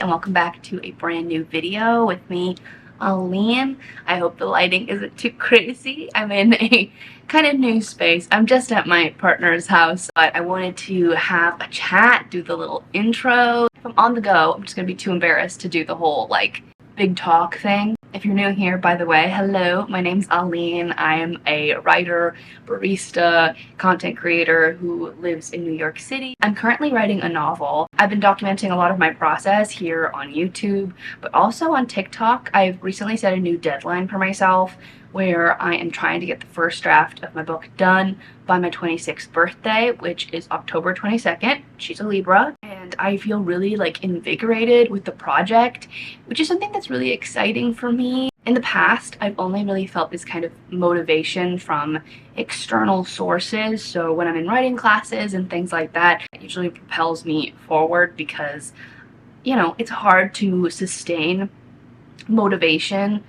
and welcome back to a brand new video with me, Aline. I hope the lighting isn't too crazy. I'm in a kind of new space. I'm just at my partner's house, but I wanted to have a chat, do the little intro. If I'm on the go, I'm just gonna be too embarrassed to do the whole like big talk thing. If you're new here, by the way, hello, my name's Aline. I am a writer, barista, content creator who lives in New York City. I'm currently writing a novel. I've been documenting a lot of my process here on YouTube, but also on TikTok. I've recently set a new deadline for myself where I am trying to get the first draft of my book done by my 26th birthday, which is October 22nd. She's a Libra, and I feel really like invigorated with the project, which is something that's really exciting for me. In the past, I've only really felt this kind of motivation from external sources. So when I'm in writing classes and things like that, it usually propels me forward because, you know, it's hard to sustain motivation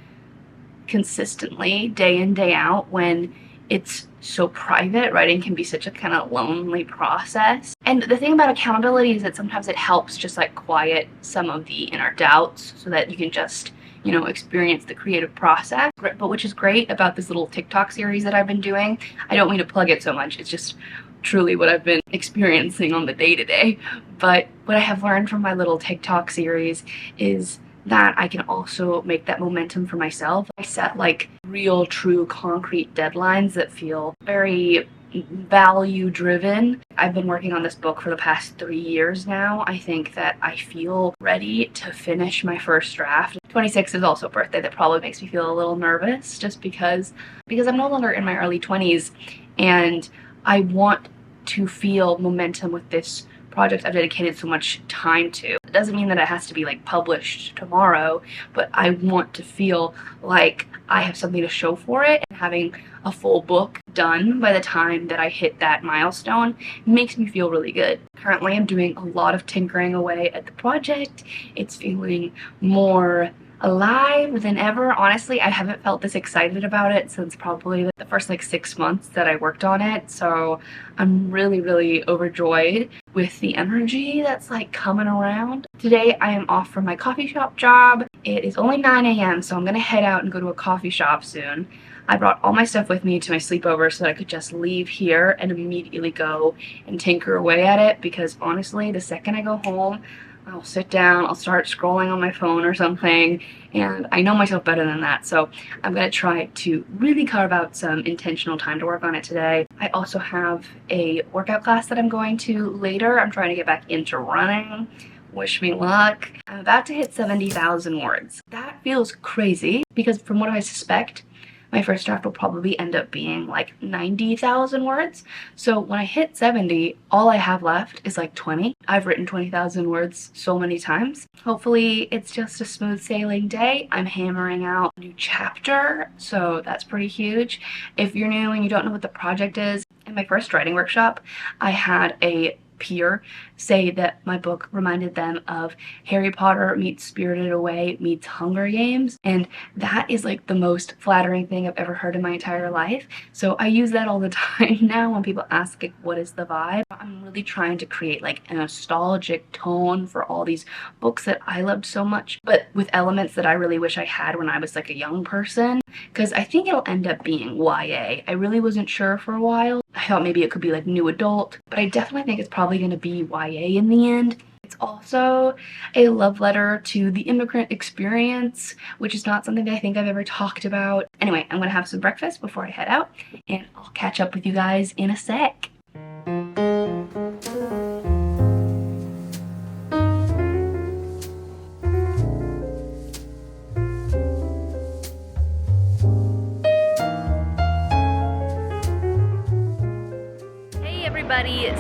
consistently day in, day out when it's so private. Writing can be such a kind of lonely process. And the thing about accountability is that sometimes it helps just like quiet some of the inner doubts so that you can just, you know, experience the creative process. But which is great about this little TikTok series that I've been doing. I don't mean to plug it so much. It's just truly what I've been experiencing on the day-to-day. But what I have learned from my little TikTok series is that I can also make that momentum for myself. I set like real, true, concrete deadlines that feel very value driven. I've been working on this book for the past 3 years now. I think that I feel ready to finish my first draft. 26 is also a birthday that probably makes me feel a little nervous just because I'm no longer in my early 20s and I want to feel momentum with this project I've dedicated so much time to. It doesn't mean that it has to be like published tomorrow, but I want to feel like I have something to show for it, and having a full book done by the time that I hit that milestone makes me feel really good. Currently I'm doing a lot of tinkering away at the project. It's feeling more alive than ever. Honestly, I haven't felt this excited about it since probably the first like 6 months that I worked on it. So I'm really overjoyed with the energy that's like coming around. Today I am off from my coffee shop job. It is only 9 a.m. so I'm gonna head out and go to a coffee shop soon. I brought all my stuff with me to my sleepover so that I could just leave here and immediately go and tinker away at it, because honestly, the second I go home, I'll sit down, I'll start scrolling on my phone or something, and I know myself better than that, so I'm gonna try to really carve out some intentional time to work on it today. I also have a workout class that I'm going to later. I'm trying to get back into running. Wish me luck. I'm about to hit 70,000 words. That feels crazy because from what I suspect, my first draft will probably end up being like 90,000 words. So when I hit 70, all I have left is like 20. I've written 20,000 words so many times. Hopefully it's just a smooth sailing day. I'm hammering out a new chapter, so that's pretty huge. If you're new and you don't know what the project is, in my first writing workshop, I had a peer say that my book reminded them of Harry Potter meets Spirited Away meets Hunger Games, and that is like the most flattering thing I've ever heard in my entire life. So I use that all the time now when people ask like, what is the vibe? I'm really trying to create like a nostalgic tone for all these books that I loved so much, but with elements that I really wish I had when I was like a young person, because I think it'll end up being YA. I really wasn't sure for a while. I thought maybe it could be like new adult, but I definitely think it's probably going to be YA in the end. It's also a love letter to the immigrant experience, which is not something that I think I've ever talked about. Anyway, I'm going to have some breakfast before I head out, and I'll catch up with you guys in a sec.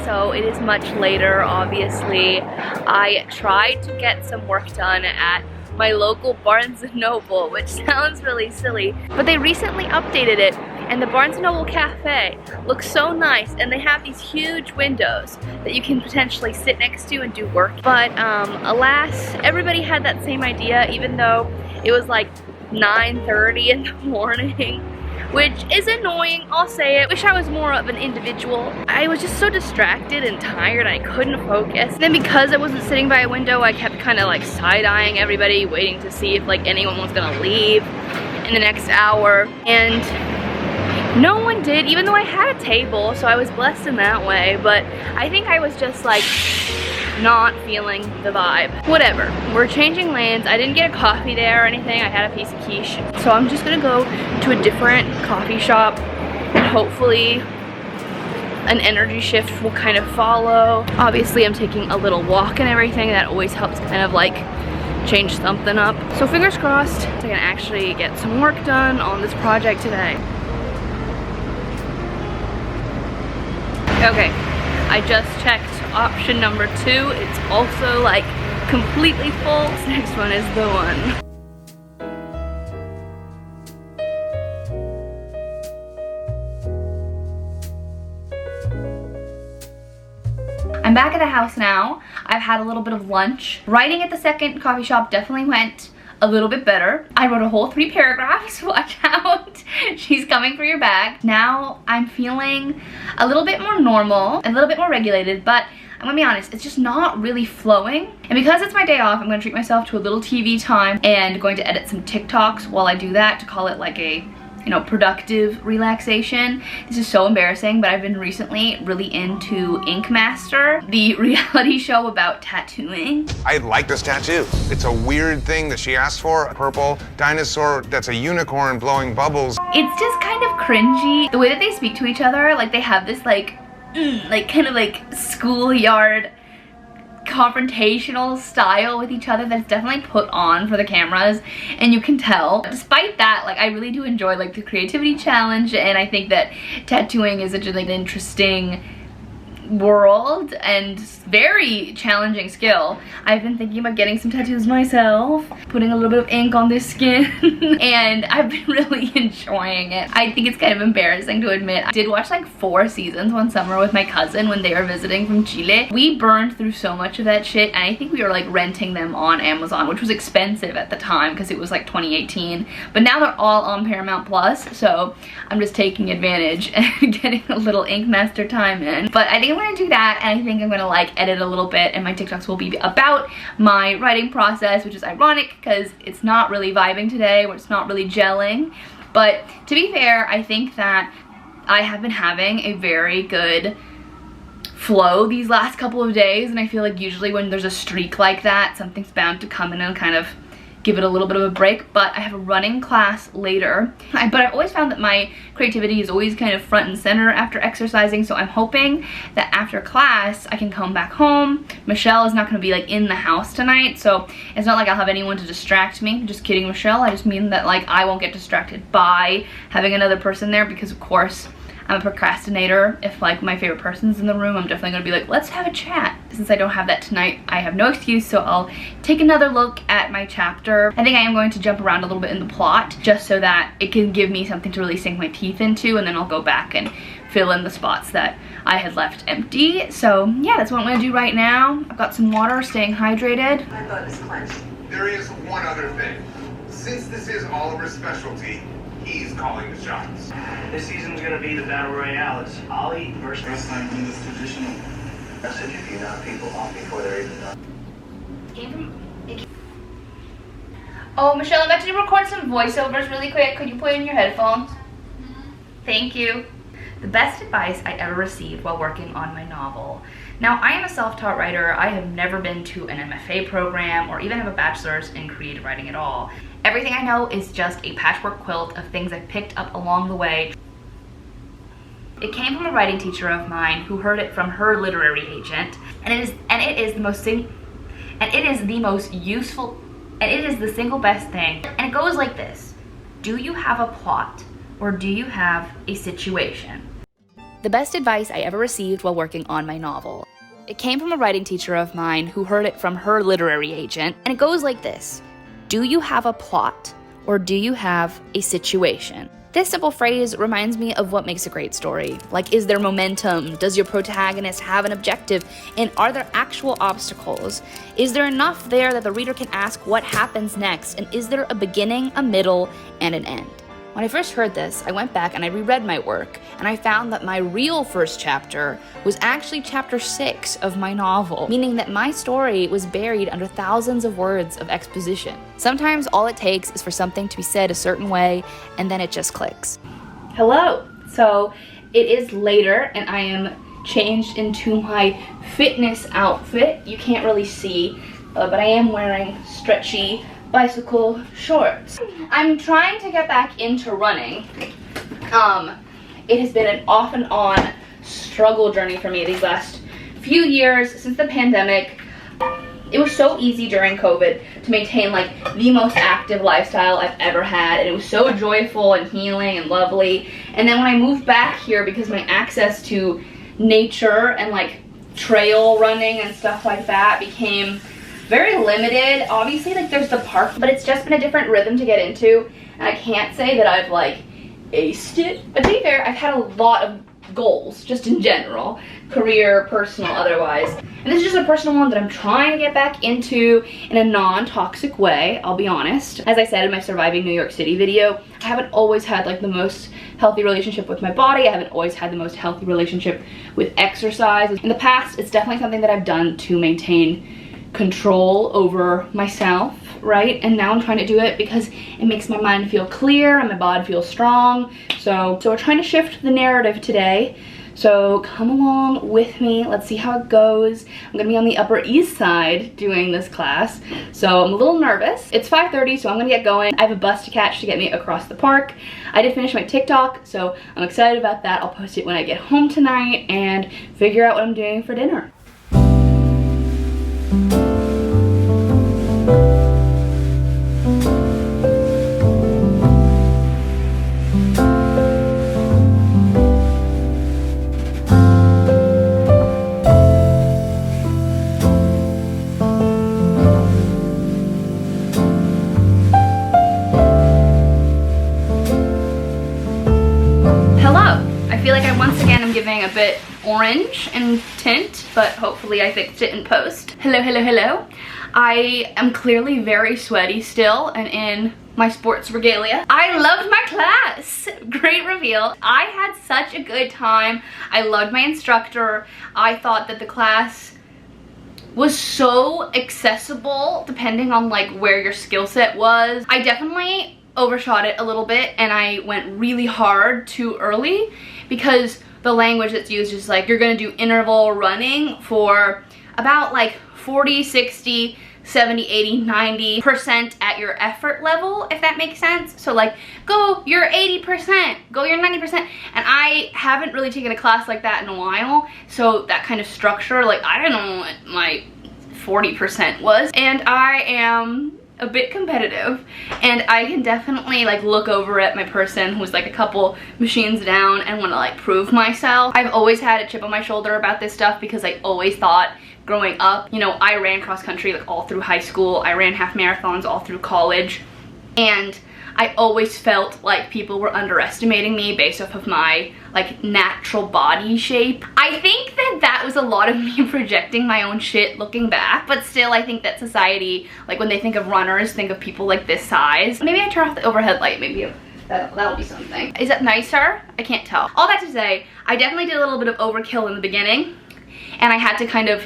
So it is much later, obviously. I tried to get some work done at my local Barnes & Noble, which sounds really silly, but they recently updated it, and the Barnes & Noble cafe looks so nice, and they have these huge windows that you can potentially sit next to and do work. But alas, everybody had that same idea, even though it was like 9:30 in the morning. which is annoying, I'll say it. Wish I was more of an individual. I was just so distracted and tired, I couldn't focus. And then because I wasn't sitting by a window, I kept kind of like side-eyeing everybody, waiting to see if like anyone was gonna leave in the next hour. And no one did, even though I had a table, so I was blessed in that way. But I think I was just like not feeling the vibe. Whatever, we're changing lanes. I didn't get a coffee there or anything. I had a piece of quiche. So I'm just gonna go to a different coffee shop and hopefully an energy shift will kind of follow. Obviously I'm taking a little walk and everything. That always helps kind of like change something up. So fingers crossed I can actually get some work done on this project today. Okay, I just checked option number 2. It's also like completely full. This next one is the one. I'm back at the house now. I've had a little bit of lunch. Writing at the second coffee shop definitely went a little bit better. I wrote a whole 3 paragraphs, watch out. She's coming for your bag. Now I'm feeling a little bit more normal, a little bit more regulated, but I'm gonna be honest, it's just not really flowing. And because it's my day off, I'm gonna treat myself to a little TV time and going to edit some TikToks while I do that to call it like a, you know, productive relaxation. This is so embarrassing, but I've been recently really into Ink Master, the reality show about tattooing. I like this tattoo. It's a weird thing that she asked for, a purple dinosaur that's a unicorn blowing bubbles. It's just kind of cringy. The way that they speak to each other, like they have this like kind of like schoolyard confrontational style with each other that's definitely put on for the cameras, and you can tell. Despite that, like I really do enjoy like the creativity challenge, and I think that tattooing is such an like, interesting world and very challenging skill. I've been thinking about getting some tattoos myself, putting a little bit of ink on this skin, and I've been really enjoying it. I think it's kind of embarrassing to admit. I did watch like 4 seasons one summer with my cousin when they were visiting from Chile. We burned through so much of that shit, and I think we were like renting them on Amazon, which was expensive at the time because it was like 2018, but now they're all on Paramount Plus, so I'm just taking advantage and getting a little Ink Master time in. But I think I'm gonna do that, and I think I'm gonna like edit a little bit, and my TikToks will be about my writing process, which is ironic because it's not really vibing today, or it's not really gelling. But to be fair, I think that I have been having a very good flow these last couple of days, and I feel like usually when there's a streak like that, something's bound to come in and kind of give it a little bit of a break. But I have a running class later, but I've always found that my creativity is always kind of front and center after exercising, so I'm hoping that after class I can come back home. Michelle is not going to be like in the house tonight, so it's not like I'll have anyone to distract me. Just kidding, Michelle. I just mean that like I won't get distracted by having another person there, because of course I'm a procrastinator. If like my favorite person's in the room, I'm definitely gonna be like, let's have a chat. Since I don't have that tonight, I have no excuse, so I'll take another look at my chapter. I think I am going to jump around a little bit in the plot, just so that it can give me something to really sink my teeth into, and then I'll go back and fill in the spots that I had left empty. So yeah, that's what I'm gonna do right now. I've got some water, staying hydrated. My butt is clenched. There is one other thing. Since this is Oliver's specialty, he's calling the shots. This season's gonna be the battle royale. It's Ollie versus. First time in this traditional Message if you knock people off before they're even done. Oh, Michelle, I'm about to record some voiceovers really quick. Could you put in your headphones? Thank you. The best advice I ever received while working on my novel. Now, I am a self-taught writer. I have never been to an MFA program or even have a bachelor's in creative writing at all. Everything I know is just a patchwork quilt of things I've picked up along the way. It came from a writing teacher of mine who heard it from her literary agent, and it is the single best thing. And it goes like this: do you have a plot, or do you have a situation? The best advice I ever received while working on my novel. It came from a writing teacher of mine who heard it from her literary agent, and it goes like this: do you have a plot, or do you have a situation? This simple phrase reminds me of what makes a great story. Like, is there momentum? Does your protagonist have an objective? And are there actual obstacles? Is there enough there that the reader can ask what happens next? And is there a beginning, a middle, and an end? When I first heard this, I went back and I reread my work, and I found that my real first chapter was actually chapter 6 of my novel, meaning that my story was buried under thousands of words of exposition. Sometimes all it takes is for something to be said a certain way, and then it just clicks. Hello! So it is later, and I am changed into my fitness outfit. You can't really see, but I am wearing stretchy bicycle shorts. I'm trying to get back into running. It has been an off and on struggle journey for me these last few years since the pandemic. It was so easy during COVID to maintain like the most active lifestyle I've ever had, and it was so joyful and healing and lovely. And then when I moved back here, because my access to nature and like trail running and stuff like that became very limited. Obviously, like there's the park, but it's just been a different rhythm to get into, and I can't say that I've like aced it. But to be fair, I've had a lot of goals just in general, career, personal, otherwise. And this is just a personal one that I'm trying to get back into in a non-toxic way, I'll be honest. As I said in my Surviving New York City video, I haven't always had like the most healthy relationship with my body. I haven't always had the most healthy relationship with exercise. In the past, it's definitely something that I've done to maintain control over myself, right? And now I'm trying to do it because it makes my mind feel clear and my body feel strong. So we're trying to shift the narrative today. So come along with me. Let's see how it goes. I'm gonna be on the Upper East Side doing this class, so I'm a little nervous. It's 5:30, so I'm gonna get going. I have a bus to catch to get me across the park. I did finish my TikTok, so I'm excited about that. I'll post it when I get home tonight and figure out what I'm doing for dinner. Giving a bit orange in tint, but hopefully I fixed it in post. Hello, hello, hello. I am clearly very sweaty still and in my sports regalia. I loved my class. Great reveal. I had such a good time. I loved my instructor. I thought that the class was so accessible depending on like where your skill set was. I definitely overshot it a little bit, and I went really hard too early because the language that's used is like you're gonna do interval running for about like 40, 60, 70, 80, 90% at your effort level, if that makes sense. So like, go your 80%, go your 90%. And I haven't really taken a class like that in a while. So that kind of structure, like I don't know what my 40% was. And I am a bit competitive, and I can definitely like look over at my person who's like a couple machines down and want to like prove myself. I've always had a chip on my shoulder about this stuff because I always thought growing up, you know, I ran cross country like all through high school. I ran half marathons all through college, and I always felt like people were underestimating me based off of my like natural body shape. I think that that was a lot of me projecting my own shit looking back, but still I think that society, like when they think of runners, think of people like this size. Maybe I turn off the overhead light, maybe that'll be something. Is that nicer? I can't tell. All that to say, I definitely did a little bit of overkill in the beginning, and I had to kind of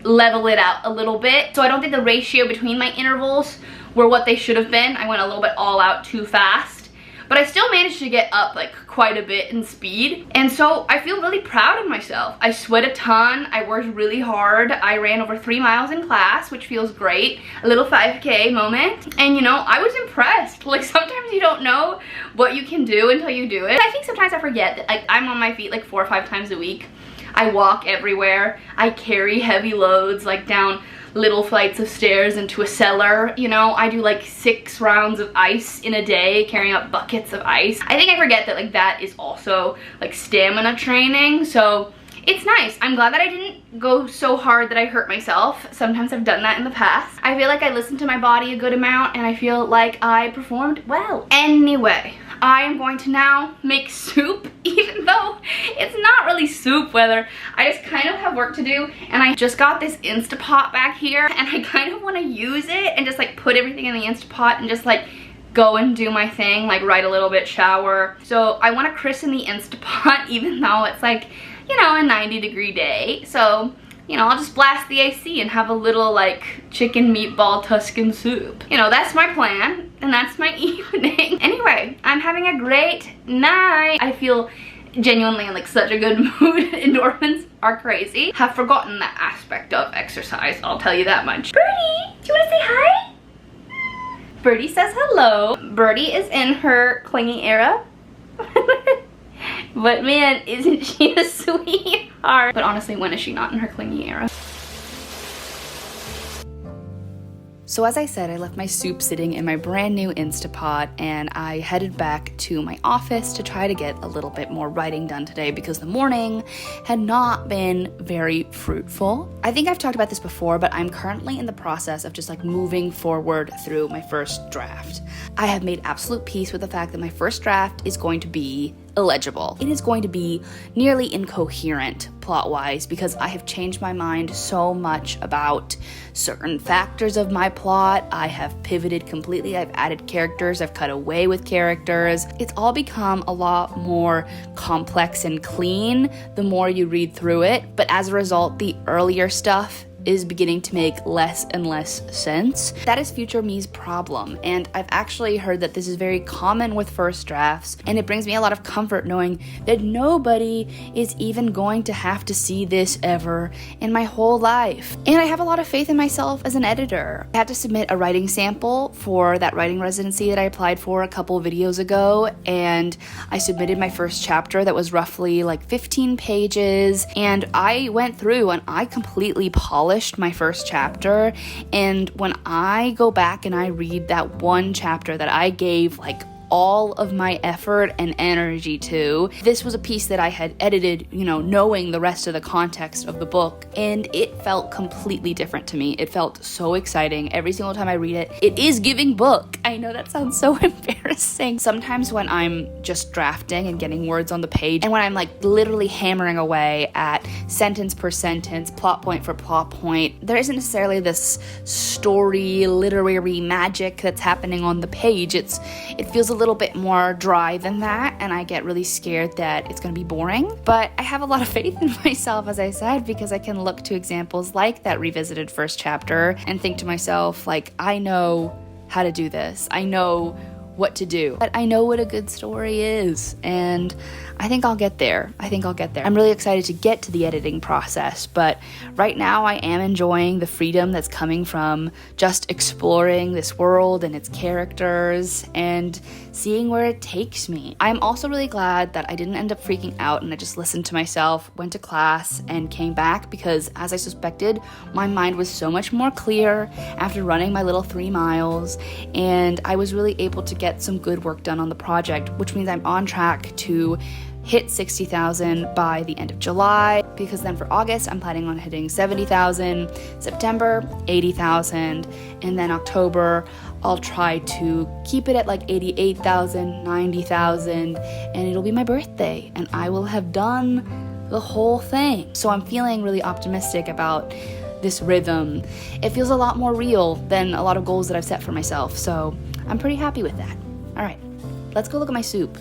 level it out a little bit. So I don't think the ratio between my intervals were what they should have been. I went a little bit all out too fast, but I still managed to get up like quite a bit in speed. And so I feel really proud of myself. I sweat a ton, I worked really hard. I ran over 3 miles in class, which feels great. A little 5K moment. And you know, I was impressed. Like sometimes you don't know what you can do until you do it. I think sometimes I forget that like I'm on my feet like 4 or 5 times a week. I walk everywhere. I carry heavy loads like down little flights of stairs into a cellar. You know, I do like 6 rounds of ice in a day, carrying up buckets of ice. I think I forget that like that is also like stamina training. So it's nice. I'm glad that I didn't go so hard that I hurt myself. Sometimes I've done that in the past. I feel like I listened to my body a good amount, and I feel like I performed well. Anyway, I am going to now make soup, even though it's not really soup weather. I just kind of have work to do, and I just got this Instapot back here, and I kind of want to use it and just like put everything in the Instapot and just like go and do my thing, like write a little bit, shower. So I want to christen the Instapot even though it's like, you know, a 90-degree day. So, you know, I'll just blast the AC and have a little like chicken meatball Tuscan soup. You know, that's my plan and that's my evening. Anyway, I'm having a great night. I feel genuinely in like such a good mood. Endorphins are crazy. Have forgotten that aspect of exercise, I'll tell you that much. Birdie, do you want to say hi? Birdie says hello. Birdie is in her clingy era. But man, isn't she a sweetheart? But honestly, when is she not in her clingy era? So as I said, I left my soup sitting in my brand new Instapot and I headed back to my office to try to get a little bit more writing done today because the morning had not been very fruitful. I think I've talked about this before, but I'm currently in the process of just like moving forward through my first draft. I have made absolute peace with the fact that my first draft is going to be illegible. It is going to be nearly incoherent plot-wise because I have changed my mind so much about certain factors of my plot. I have pivoted completely. I've added characters. I've cut away with characters. It's all become a lot more complex and clean the more you read through it. But as a result, the earlier stuff is beginning to make less and less sense. That is future me's problem, and I've actually heard that this is very common with first drafts, and it brings me a lot of comfort knowing that nobody is even going to have to see this ever in my whole life. And I have a lot of faith in myself as an editor. I had to submit a writing sample for that writing residency that I applied for a couple videos ago, and I submitted my first chapter that was roughly like 15 pages, and I went through and I completely polished my first chapter. And when I go back and I read that one chapter that I gave like all of my effort and energy to, this was a piece that I had edited, you know, knowing the rest of the context of the book, and it felt completely different to me. It felt so exciting. Every single time I read it, it is giving book. I know that sounds so embarrassing. Sometimes when I'm just drafting and getting words on the page, and when I'm like literally hammering away at sentence per sentence, plot point for plot point, there isn't necessarily this story, literary magic that's happening on the page. It feels a little bit more dry than that, and I get really scared that it's going to be boring. But I have a lot of faith in myself, as I said, because I can look to examples like that revisited first chapter and think to myself, like, I know how to do this. I know what to do. But I know what a good story is, and I think I'll get there. I'm really excited to get to the editing process, but right now I am enjoying the freedom that's coming from just exploring this world and its characters and seeing where it takes me. I'm also really glad that I didn't end up freaking out and I just listened to myself, went to class, and came back because, as I suspected, my mind was so much more clear after running my little 3 miles, and I was really able to get some good work done on the project, which means I'm on track to hit 60,000 by the end of July, because then for August I'm planning on hitting 70,000, September 80,000, and then October I'll try to keep it at like 88,000, 90,000, and it'll be my birthday and I will have done the whole thing. So I'm feeling really optimistic about this rhythm. It feels a lot more real than a lot of goals that I've set for myself, so I'm pretty happy with that. All right, let's go look at my soup.